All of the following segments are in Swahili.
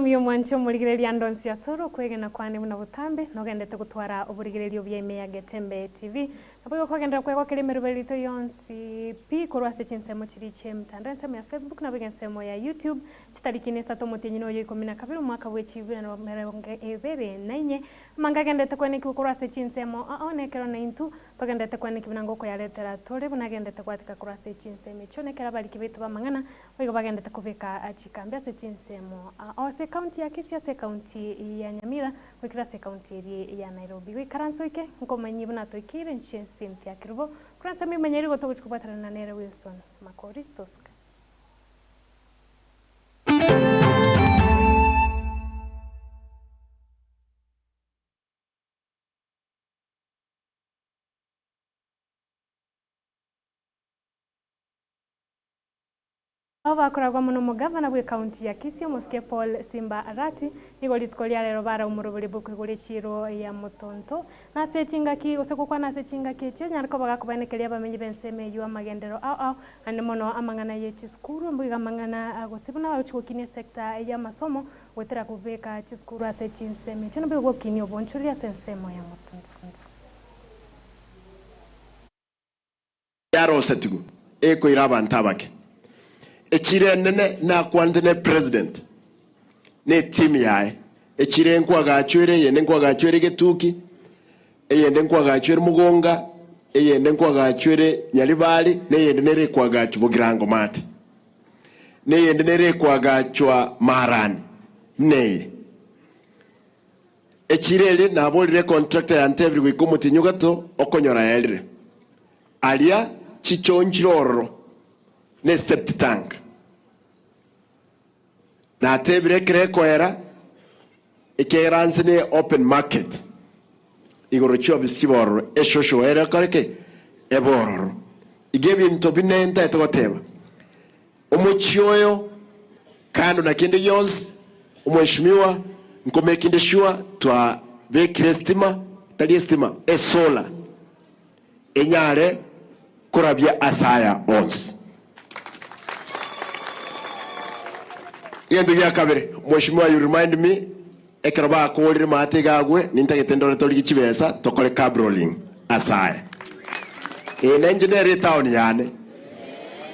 Myo mwancho murigireria ndonsi ya soro kwegena kwani muna butambe nogendete gutwara uburigirerio bya ime ya Getembe TV nabwo kwagendera kwego kirimeru berito yonsi pi kurwase Chinsa chiriche mtandao ya Facebook na bigensemo ya YouTube chitariki ni sato mutinyi yo 12 mwaka w'echivu na meronge Ibere nenye mangagendete kweniki kurwase Chinsa onekero na intu togendete kweniki binango ko yaletera tore bunagendete kwatika kurwase Chinsa chonekera bali kibitu bamangana wigo bagendete kuvika achikambia se Chinsa se county ya Kisii se county ya Nyamira wikira se county ya Nairobi wikaranso ike ngomanyi buna toikire nchensi mpya kirubo kuransa mimenyeri gotogo kubatana na Nere Wilson Makori tosuka Abakoragwa muno mugavana bwe county ya Kisii Mosque Paul Simba Arati nigo litkolia lero bara umurubuli buku gure chiro ya mutonto na se chingaki usekukwa na se chingaki cyo nyariko bagakubanekelia bamenyi benseme yu amagendero ane mono amangana yechi skuru mbuga mangana agosibuna wachukinie sekta ya masomo wetera kuveka chiskuru ase chinseme cyo mbuga gokini obonchuria sensemo ya mutonto yaro setigu eko iraba ntabake echire nene na kwandene president ne team yae echire nkwa gachwere yende nkwa gachwere getuki eyende nkwa gachwere mugonga eyende nkwa gachwere nyalibali ne yende nere kwa gachu bugirango mate ne yende nere kwa gachwa marani ne echire ele na bolire contractor ya ntevri wikumuti nyugato okonyora yelire alia chichonjiroro ne septic tank na tebire krekoera ikeranzine open market igoro chobis chiboro eshosho era kareke ebororo igebi ntobinenta etogoteba omuchioyo kando na kinde yons umheshimiwa nkomekinde shua twa vekire stima tali stima esola enyare kurabya asaya ons yendo ya kabere mheshimiwa you remind me ekraba ko lire mate gagwe nintagetendore toli chibesa tokole cabrolling asaya engineer town yane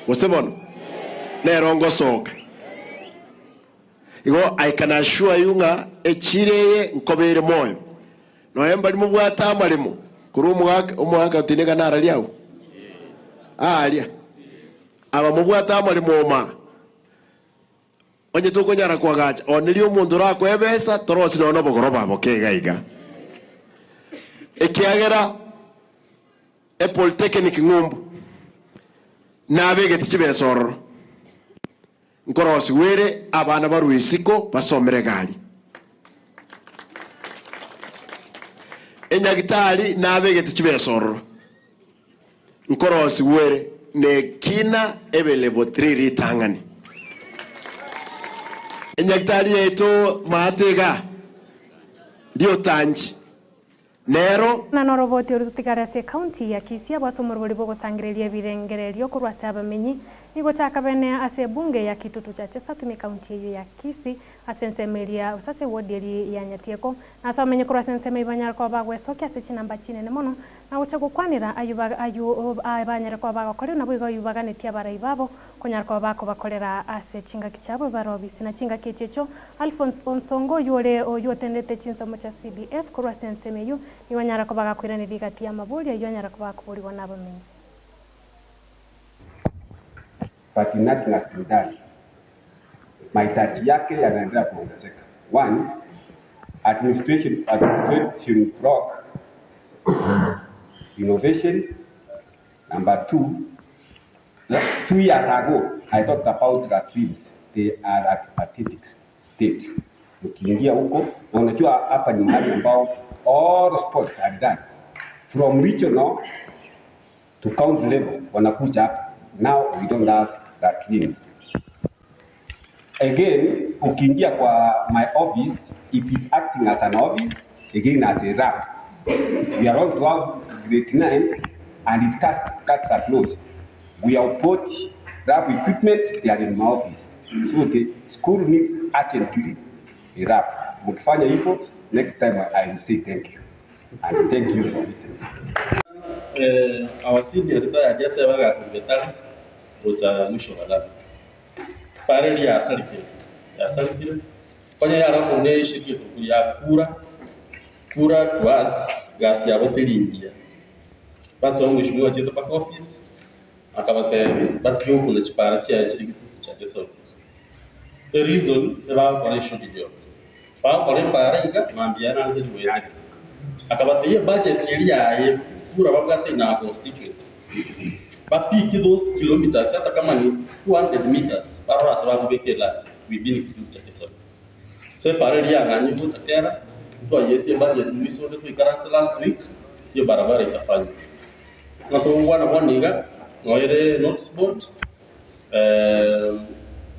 usebona nerongo soka igo I can assure you nga echireye nkobere moyo noemba limu bwata amalimo kuri umwaka tinega nara lyawo alia aba mubwata amalimo ma onye tuko nyara kwa gacha onili umuntu rako ebesa torosi no bogoro babo kegaiga ekiagera e polytechnic ngumbu nabege tichibesoro nkorosi were abana baruisiko basomere gali enyagitali nabege tichibesoro nkorosi were ne kina ebe level 3 ritangani enyagitali yeto matega dio tanji nero na noroboti urutikara se county ya Kisii abasomoro boli bogo sangrelia birengererio kurwasa abamenyi nigo chakabene ase bunge ya kitutu cha Chesatu county ya Kisii asensemelia usase wodi ya Nyatieko na asamenye kurwasa nseme ibanyar ko bagwe soki ase chinamba chinene mono na uchago kwanira abanyar ko bago kore na bwigo yubaga netia barai babo konyar ko bako bakorera ase chinga kichabo barobisi na chinga kichecho Alphonse Onsongo yore oyotendete Chinsa cha CDF kurwasa nseme yu ibanyar ko baga kwirane rigati ya mabuli yonyara ko bakuburi wana bamenyi patinati na hospitali mahitaji yake yanaendelea kuongezeka. One, administration block innovation. Number two, 2 years ago I talked about the trees. They are at pathetic state. Ukiingia huko na unajua hapa ni mahali ambao all sports are done from regional to county level wanakuja hapa. Now we don't have that trees. Again, ukiingia kwa my office, it is acting as an office, again as a rep. We are going to have grade 9 and it cuts are close. We have bought lab equipment, they are in my office. So the school needs urgently irap. Mkifanya hivyo, next time I will say thank you. And thank you for listening. Our senior retired Getembe Television Network mwisho wala. Pare ya sarikile. Kwenye yara kone shiriki ya kura to us gasi ya hoteli India. Batu wa mheshimiwa chetu pa office akabate batyo kuna chipara cha shiriki cha Getembe. The reason about operation job. Pa kole pare iga mambiana ndio wewe. Akabate ye budget ya kura wakati na constituents. Bapiki those kilometers hata kama ni 200 meters para sababu bekela wibini kitu cha Kisii. So pare ya ngani tu takera tu ayete budget mwiso ndio ikaranta last week hiyo barabara itafanywa. Na tu wana niga noire notice board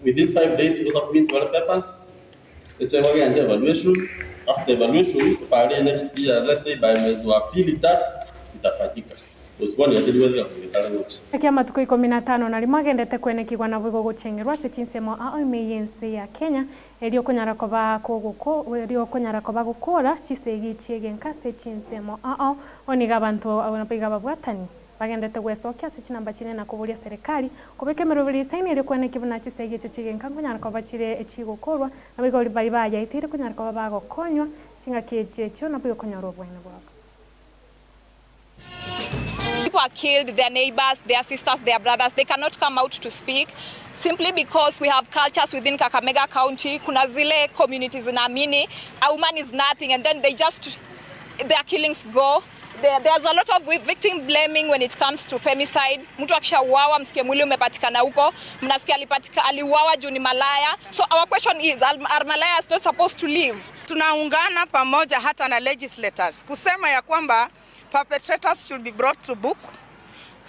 within 5 days to submit all papers. It's a very evaluation. After evaluation, pare next year, let's say by mwezi wa pili tatu itafanyika. Kiama tuko 15 na rimwe agendete kwenekirwa na bwigo gucengerwa se Chinsemo ao imeyense ya Kenya elio kunyara koba gukora chisegi chigenka se Chinsemo ao oniga abantu abonapiga babwatani bagendete gwesokia se chinamba chine na kuburia serikali kubekemero bili saini elio kwenekirwa na chisegi chigenka kunyara koba chire echigukorwa na bwigo bali baya itire kunyara koba bagokonywa singa kiechio na bwigo konyoro bwene bwako. People are killed, their neighbors, their sisters, their brothers. They cannot come out to speak simply because we have cultures within Kakamega County. Kuna zile communities zinaamini a woman is nothing, and then their killings go. There's a lot of victim blaming when it comes to femicide. Mtu akishauawa msikie mwili umepatikana huko, mnasikia aliuawa juu ni malaya. So our question is, are malayas not supposed to live? Tunaungana pamoja hata na legislators kusema ya kwamba perpetrators should be brought to book.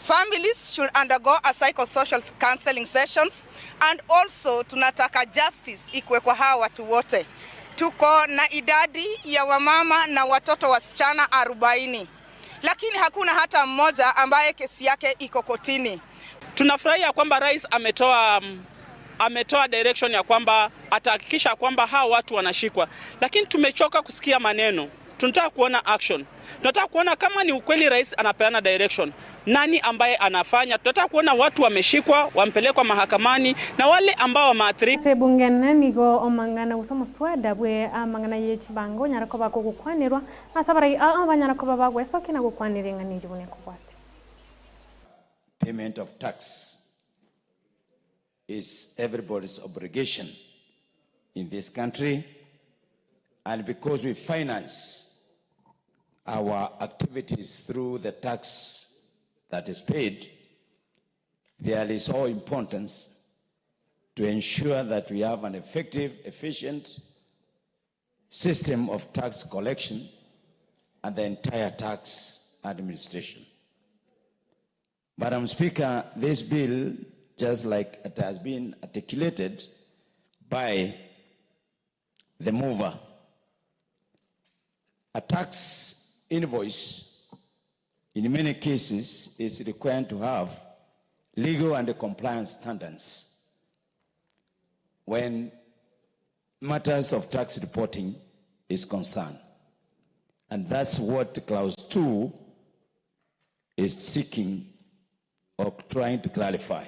Families should undergo a psychosocial counseling sessions, and also tunataka justice ikwe kwa hawa watu wote. Tuko na idadi ya wamama na watoto wasichana 40, lakini hakuna hata mmoja ambaye kesi yake iko kotini. Tunafurahia kwamba rais ametoa direction ya kwamba atahakikisha kwamba hawa watu wanashikwa, lakini tumechoka kusikia maneno. Tunataka kuona action. Tunataka kuona kama ni ukweli rais anapeana direction, nani ambaye anafanya. Tunataka kuona watu wameshikwa, wampelekwa mahakamani, na wale ambao wameathirika. Se bungene nigo omangana usomo swada bwe amangana yechibango nyarakoba kugukwanirwa asabari abanyarakoba bagwesoke na gukwanirwa ngani jubune kukwate. Payment of tax is everybody's obligation in this country, and because we finance our activities through the tax that is paid, there is all importance to ensure that we have an effective, efficient system of tax collection and the entire tax administration. Madam Speaker, this bill, just like it has been articulated by the mover, a tax invoice in many cases is required to have legal and compliance standards when matters of tax reporting is concerned. And that's what Clause 2 is seeking or trying to clarify.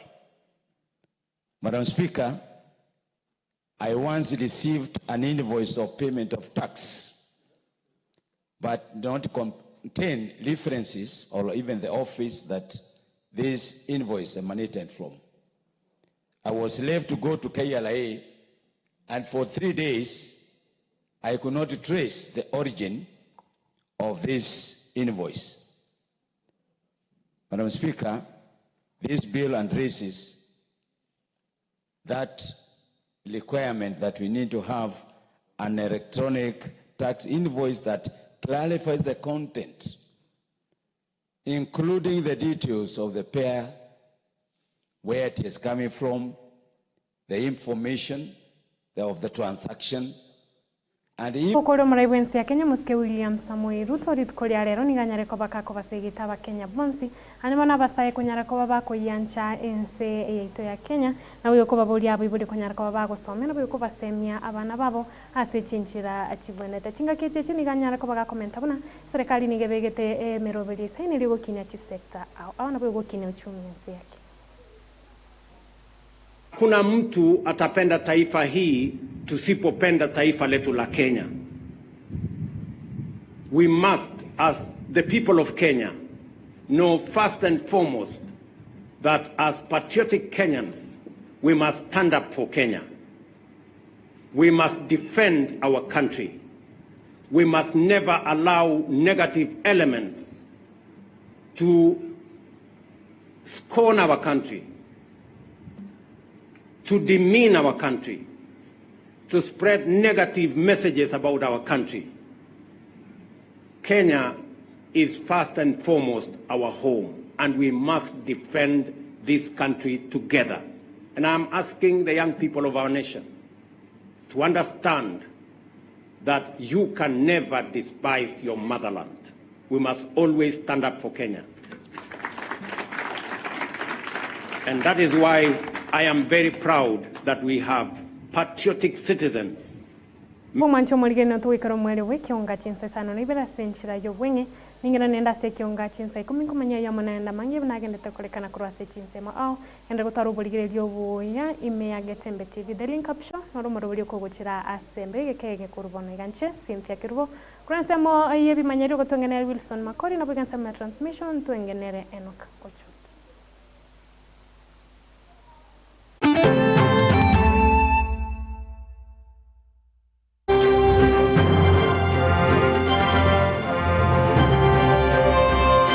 Madam Speaker, I once received an invoice of payment of tax, but don't contain references or even the office that this invoice emanated from. I was left to go to KLA, and for 3 days, I could not trace the origin of this invoice. Madam Speaker, this bill addresses that requirement that we need to have an electronic tax invoice that clarifies the content, including the details of the payer, where it is coming from, the information of the transaction, And if Ukoro muraiwensi ya Kenya muske William Samoei Ruto ritkoria rero niganyare ko bakako basegita ba Kenya bonsi animo na basaye kunyara ko babako yancha ense yeito ya Kenya na uyo ko baburia abiburi kunyara ko babako somera uyo ko basemia abana babo ase chinchira achiboneta chinga keche niganyara ko bagakomenta buna serikali nigebegete meroberi saini ligo kinya chi sector au na uyo kinya uchumi ense yake. Kuna mtu atapenda taifa hii tusipopenda taifa letu la Kenya. We must, as the people of Kenya, know first and foremost that as patriotic Kenyans, we must stand up for Kenya. We must defend our country. We must never allow negative elements to scorn our country, to demean our country, to spread negative messages about our country. Kenya is first and foremost our home, and we must defend this country together. And I'm asking the young people of our nation to understand that you can never despise your motherland. We must always stand up for Kenya. And that is why I am very proud that we have patriotic citizens. Mumancho murigeno tuikaro mwere we Ekeonga Chinsa Isano na Ibere senchira yo bwenge ningena nenda se Ekeonga Chinsa ikuminkumanya ya manaenda mangi binagendete kolekana kurwase Chinsa ma au enda gutaru burigiryo buya ime ya Getembe TV the link up show no rumoro buri ko guchira asembe gekege kurubona iganche Cynthia Kirubo kuranse mo yebi manyeri gutongena Wilson Makori na bugansa ma transmission tuengenere Enoch Kocho.